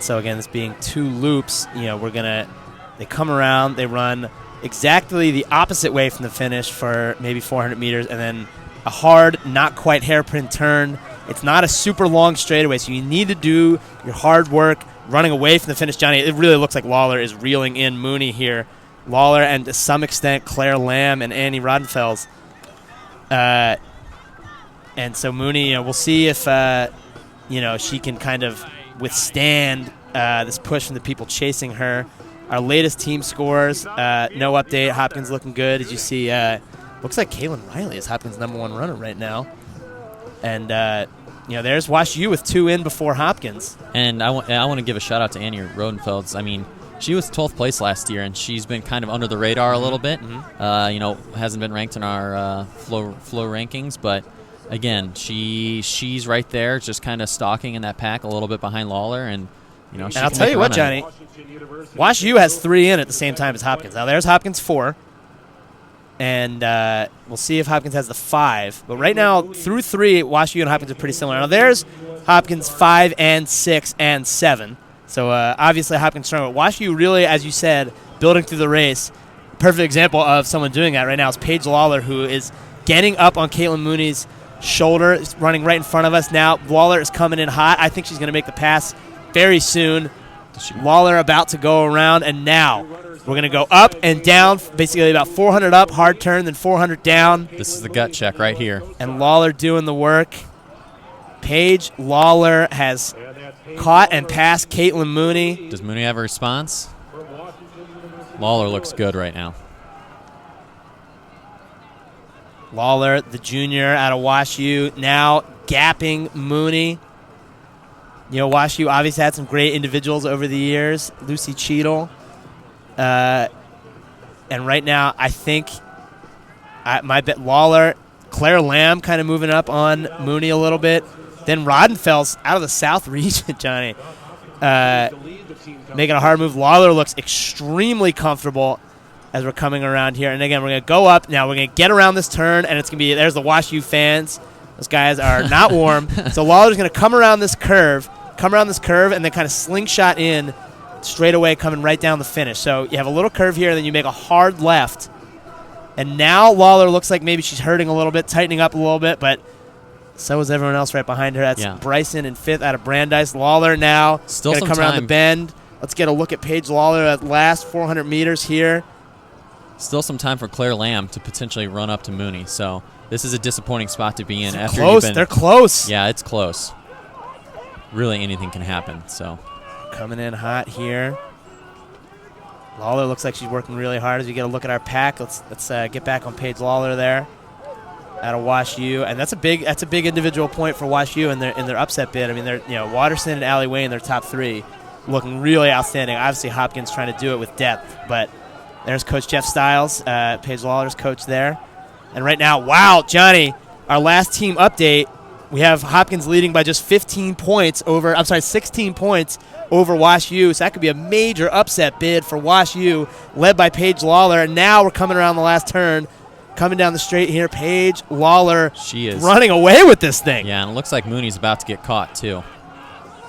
so again, this being 2 loops, they come around, they run exactly the opposite way from the finish for maybe 400 meters, and then a hard, not quite hairpin turn. It's not a super long straightaway, so you need to do your hard work running away from the finish. Johnny, it really looks like Lawler is reeling in Mooney here. Lawler and to some extent Claire Lamb and Annie Rodenfels. And so Mooney, we'll see if she can kind of withstand this push from the people chasing her. Our latest team scores, no update. Hopkins looking good. As you see, looks like Kaylin Riley is Hopkins' #1 runner right now. And, there's Wash U with 2 in before Hopkins. And I want to give a shout-out to Annie Rodenfels. I mean, she was 12th place last year, and she's been kind of under the radar a little bit. Hasn't been ranked in our flow rankings, but again, she's right there, just kind of stalking in that pack a little bit behind Lawler, and and I'll tell you what, Johnny, Wash U has 3 in at the same time as Hopkins. Now there's Hopkins 4, and we'll see if Hopkins has the 5. But right now, through 3, Wash U and Hopkins are pretty similar. Now there's Hopkins 5 and 6 and 7. So obviously Hopkins stronger. Wash U really, as you said, building through the race. Perfect example of someone doing that right now is Paige Lawler, who is getting up on Caitlin Mooney's shoulder, running right in front of us now. Lawler is coming in hot. I think she's going to make the pass very soon. Lawler about to go around, and now we're going to go up and down, basically about 400 up, hard turn, then 400 down. This is the gut check right here. And Lawler doing the work. Paige Lawler has caught and passed Caitlin Mooney. Does Mooney have a response? Lawler looks good right now. Lawler, the junior out of Wash U, now gapping Mooney. Wash U obviously had some great individuals over the years. Lucy Cheadle. And right now, I think my bet Lawler, Claire Lamb kind of moving up on Mooney a little bit. Then Rodenfels out of the South region, Johnny, making a hard move. Lawler looks extremely comfortable as we're coming around here. And again, we're going to go up. Now we're going to get around this turn, and it's going to be, there's the Wash U fans. Those guys are not warm. So Lawler's going to come around this curve, and then kind of slingshot in straight away, coming right down the finish. So you have a little curve here, and then you make a hard left. And now Lawler looks like maybe she's hurting a little bit, tightening up a little bit, but so is everyone else right behind her. That's Bryson in 5th out of Brandeis. Lawler now still going to come around the bend. Let's get a look at Paige Lawler at last 400 meters here. Still some time for Claire Lamb to potentially run up to Mooney. So this is a disappointing spot to be in. They're close. They're close. Yeah, it's close. Really anything can happen. So coming in hot here. Lawler looks like she's working really hard. As we get a look at our pack, let's get back on Paige Lawler there. Out of Wash U, and that's a big individual point for Wash U in their upset bid. I mean, Watterson and Allie Way in their top 3, looking really outstanding. Obviously, Hopkins trying to do it with depth, but there's Coach Jeff Stiles, Paige Lawler's coach there. And right now, wow, Johnny, our last team update, we have Hopkins leading by just 16 points over Wash U. So that could be a major upset bid for Wash U, led by Paige Lawler. And now we're coming around the last turn. Coming down the straight here, Paige Lawler. She is running away with this thing. Yeah, and it looks like Mooney's about to get caught, too.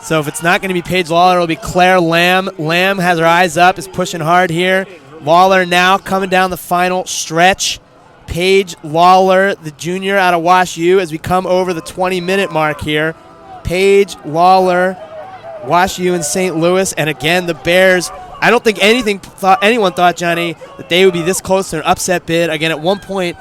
So if it's not going to be Paige Lawler, it'll be Claire Lamb. Lamb has her eyes up, is pushing hard here. Lawler now coming down the final stretch. Paige Lawler, the junior out of Wash U, as we come over the 20-minute mark here. Paige Lawler, Wash U in St. Louis. And again, the Bears, I don't think anyone thought, Johnny, that they would be this close to an upset bid. Again, at one point,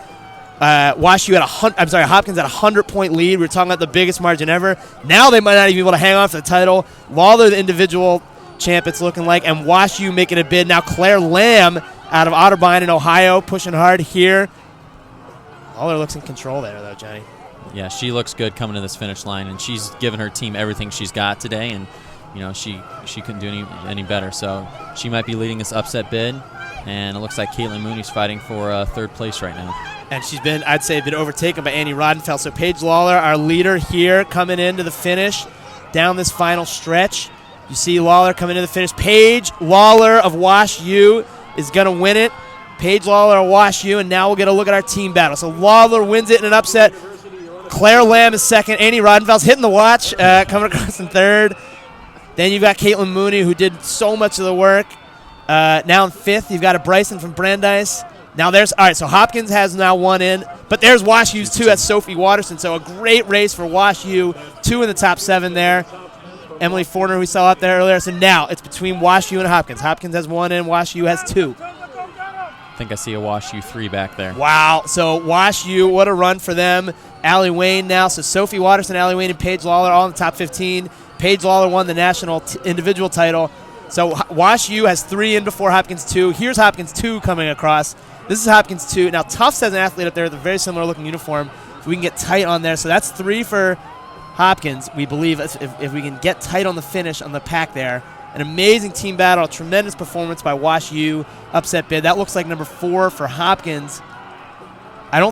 Hopkins had a 100-point lead. We were talking about the biggest margin ever. Now they might not even be able to hang on to the title. Lawler, the individual champ, it's looking like, and Wash U making a bid. Now Claire Lamb out of Otterbein in Ohio, pushing hard here. Lawler looks in control there, though, Johnny. Yeah, she looks good coming to this finish line, and she's given her team everything she's got today, and she couldn't do any better. So she might be leading this upset bid, and it looks like Caitlin Mooney's fighting for 3rd place right now. And she's been, I'd say, overtaken by Annie Rodenfeld. So Paige Lawler, our leader here, coming into the finish down this final stretch. You see Lawler coming into the finish. Paige Lawler of Wash U is going to win it. Paige Lawler of Wash U, and now we'll get a look at our team battle. So Lawler wins it in an upset. Claire Lamb is 2nd. Annie Rodenfeld's hitting the watch, coming across in 3rd. Then you've got Caitlin Mooney, who did so much of the work. Now in 5th, you've got a Bryson from Brandeis. Now all right, so Hopkins has now 1 in, but there's Wash U's 2. That's Sophie Watterson. So a great race for Wash U, 2 in the top 7 there. Emily Forner, we saw up there earlier. So now it's between Wash U and Hopkins. Hopkins has 1 in, Wash U has 2. I think I see a Wash U 3 back there. Wow. So Wash U, what a run for them. Allie Wayne now. So Sophie Watterson, Allie Wayne, and Paige Lawler all in the top 15. Paige Lawler won the national individual title. So Wash U has 3 in before Hopkins 2. Here's Hopkins 2 coming across. This is Hopkins 2. Now Tufts has an athlete up there with a very similar looking uniform. If we can get tight on there. So that's 3 for Hopkins, we believe, if we can get tight on the finish on the pack there. An amazing team battle, a tremendous performance by Wash U, upset bid. That looks like number 4 for Hopkins.